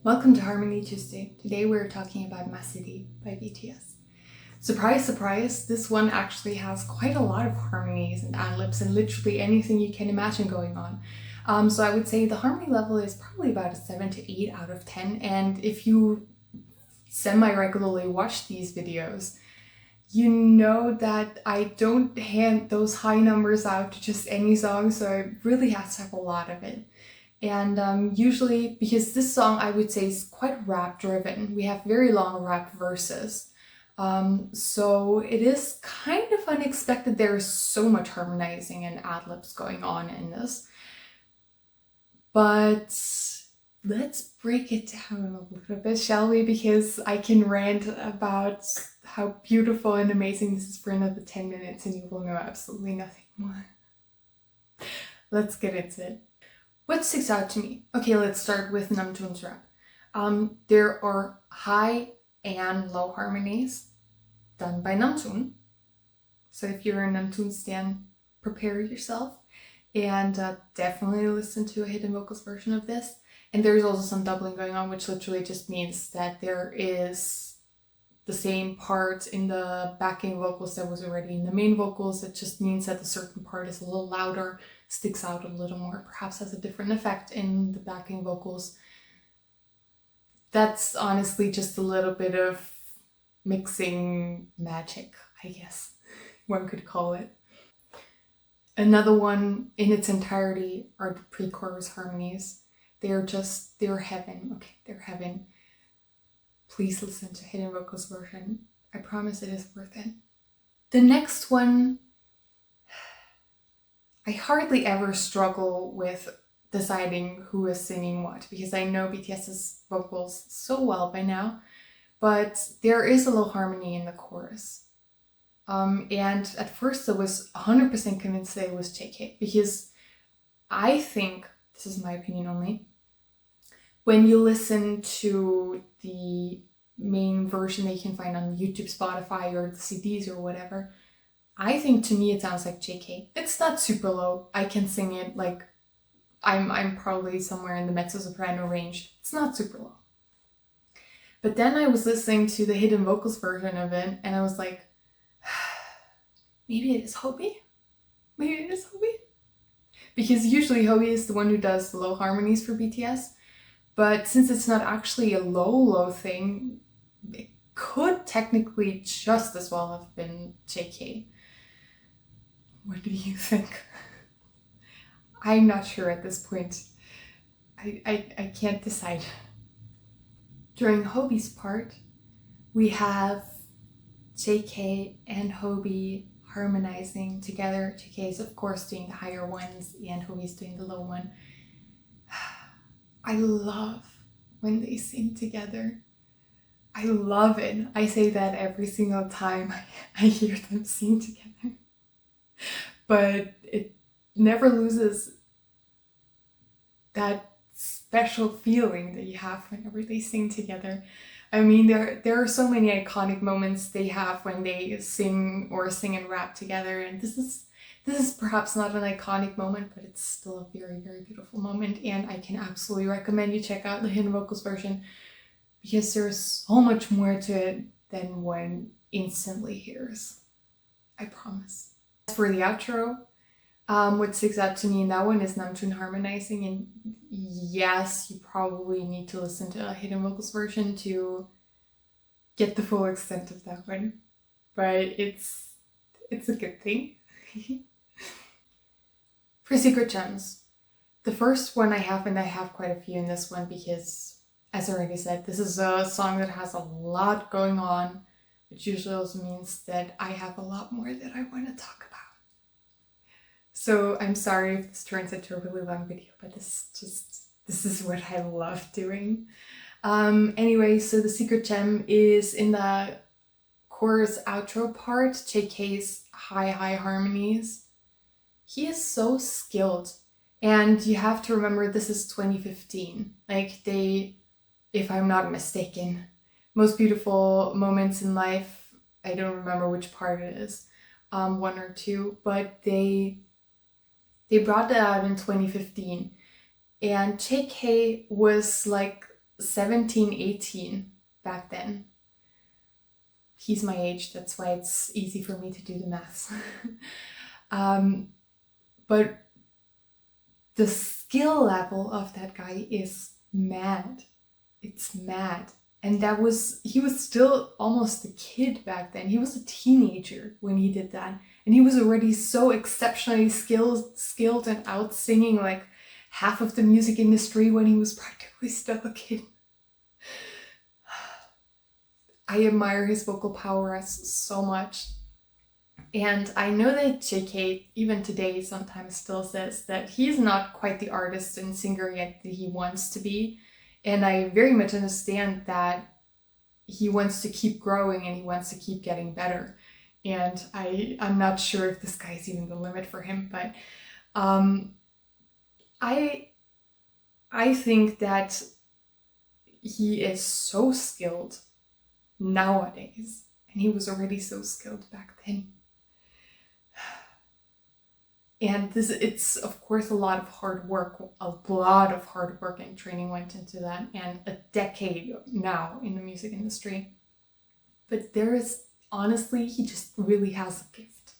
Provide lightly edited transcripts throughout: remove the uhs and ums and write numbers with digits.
Welcome to Harmony Tuesday. Today we're talking about My City by BTS. Surprise, surprise, this one actually has quite a lot of harmonies and ad-libs and literally anything you can imagine going on. So I would say the harmony level is probably about a 7 to 8 out of 10. And if you semi-regularly watch these videos, you know that I don't hand those high numbers out to just any song, so it really has to have a lot of it. And usually, because this song I would say is quite rap driven, we have very long rap verses. So it is kind of unexpected there is so much harmonizing and ad-libs going on in this. But let's break it down a little bit, shall we? Because I can rant about how beautiful and amazing this is for another 10 minutes and you will know absolutely nothing more. Let's get into it. What sticks out to me? Okay, let's start with Namjoon's rap. There are high and low harmonies done by Namjoon. So if you're a Namjoon stan, prepare yourself and definitely listen to a hidden vocals version of this. And there's also some doubling going on, which literally just means that there is the same part in the backing vocals that was already in the main vocals. It just means that a certain part is a little louder, sticks out a little more, perhaps has a different effect in the backing vocals. That's honestly just a little bit of mixing magic, I guess one could call it. Another one in its entirety are the pre-chorus harmonies. They're heaven. Okay, they're heaven. Please listen to Hidden Vocals version. I promise it is worth it. The next one, I hardly ever struggle with deciding who is singing what because I know BTS's vocals so well by now, but there is a low harmony in the chorus. And at first I was 100% convinced that it was JK because I think, this is my opinion only, when you listen to the main version that you can find on YouTube, Spotify, or the CDs or whatever, I think to me it sounds like JK. It's not super low. I can sing it like I'm probably somewhere in the mezzo-soprano range. It's not super low. But then I was listening to the hidden vocals version of it and I was like, maybe it is Hobi? Maybe it is Hobi? Because usually Hobi is the one who does the low harmonies for BTS. But since it's not actually a low thing, it could technically just as well have been JK. What do you think? I'm not sure at this point. I can't decide. During Hobi's part, we have JK and Hobi harmonizing together. JK is of course doing the higher ones and Hobi's doing the low one. I love when they sing together. I love it. I say that every single time I hear them sing together. But it never loses that special feeling that you have whenever they sing together. I mean, there are so many iconic moments they have when they sing and rap together, and this is perhaps not an iconic moment, but it's still a very, very beautiful moment, and I can absolutely recommend you check out the hidden vocals version because there's so much more to it than one instantly hears. I promise. As for the outro, what sticks out to me in that one is Namjoon harmonizing, and yes, you probably need to listen to a hidden vocals version to get the full extent of that one, but it's a good thing. For Secret Gems, the first one I have, and I have quite a few in this one because, as I already said, this is a song that has a lot going on, which usually also means that I have a lot more that I want to talk about. So I'm sorry if this turns into a really long video, but this is what I love doing. Anyway, so the secret gem is in the chorus outro part, JK's high harmonies. He is so skilled, and you have to remember this is 2015. Like if I'm not mistaken, Most Beautiful Moments in Life, I don't remember which part it is, 1 or 2, but they brought that out in 2015, and JK was like 17, 18 back then. He's my age, that's why it's easy for me to do the maths. But the skill level of that guy is mad. It's mad. And he was still almost a kid back then. He was a teenager when he did that. And he was already so exceptionally skilled and out singing like half of the music industry when he was practically still a kid. I admire his vocal prowess so much. And I know that JK, even today, sometimes still says that he's not quite the artist and singer yet that he wants to be. And I very much understand that he wants to keep growing and he wants to keep getting better. And I'm not sure if the sky's even the limit for him, but I think that he is so skilled nowadays, and he was already so skilled back then. And it's of course a lot of hard work and training went into that, and a decade now in the music industry. But there is, honestly, he just really has a gift.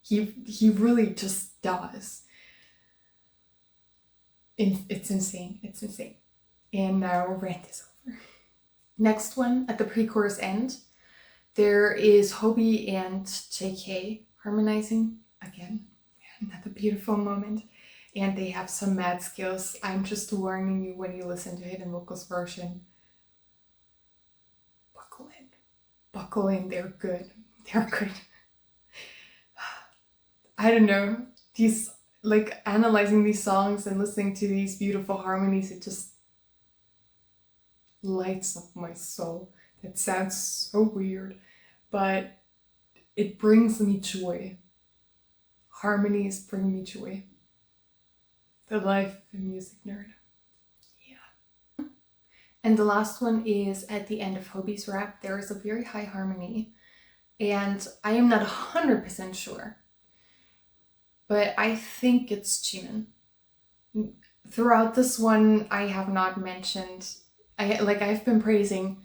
He really just does. It's insane. It's insane. And now rant is over. Next one, at the pre-chorus end, there is Hobi and JK harmonizing again. Another beautiful moment. And they have some mad skills. I'm just warning you when you listen to Hidden Vocals version. Buckle in. Buckle in, they're good. They're good. I don't know. These, like, analyzing these songs and listening to these beautiful harmonies, it just lights up my soul. That sounds so weird, but it brings me joy. Harmonies bring me joy. The life of a music nerd. Yeah. And the last one is at the end of Hobi's rap. There is a very high harmony, and I am not 100% sure, but I think it's Jimin. Throughout this one, I have not mentioned, I've been praising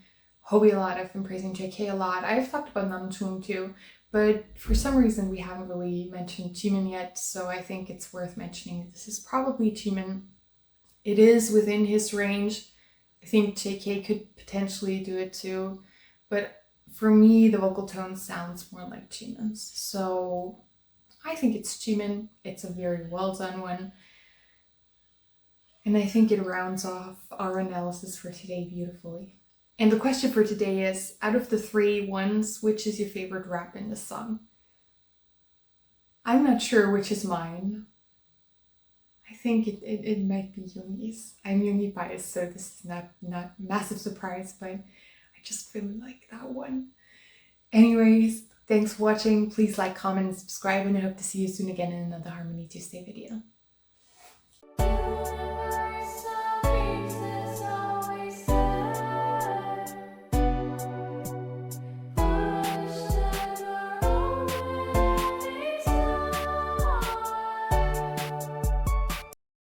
Hobi a lot, I've been praising JK a lot, I've talked about Namjoon too, but for some reason we haven't really mentioned Jimin yet, so I think it's worth mentioning. This is probably Jimin. It is within his range. I think JK could potentially do it too, but for me the vocal tone sounds more like Jimin's, so I think it's Jimin. It's a very well done one. And I think it rounds off our analysis for today beautifully. And the question for today is, out of the 3 ones, which is your favorite rap in this song? I'm not sure which is mine. I think it might be Yoongi's. I'm Yoongi biased, so this is not massive surprise, but I just really like that one. Anyways, thanks for watching. Please like, comment, and subscribe, and I hope to see you soon again in another Harmony Tuesday video.